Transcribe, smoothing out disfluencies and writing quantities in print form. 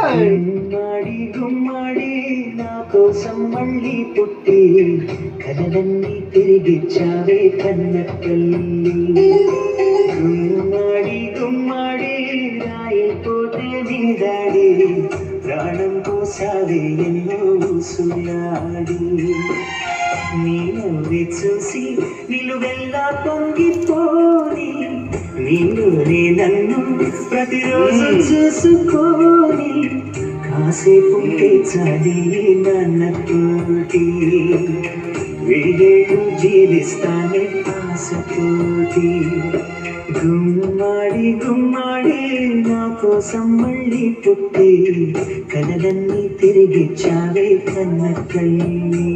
గుమ్మాడి గుమ్మాడి నా కోసం మళ్ళీ పుట్టి కలలన్నీ తిరిగిచ్చావే కన్న తల్లి. గుమ్మాడి గుమ్మాడి రాయిపోతే నీదాడి ప్రాణం పోసావే ఎన్నో సులాడి. నీ నవ్వి చూసి నిలువెల్లా పొంగిపోని నీలోనే నన్ను ప్రతిరోజు చూసుకోని కాసేపు చాలి నన్నతోటి వీడేడు జీవిస్తానే ఆశతోటి. గుమ్మాడి గుమ్మాడి నా కోసం మళ్ళీ పుట్టి కలలన్నీ తిరిగిచ్చావే కన్న తల్లి.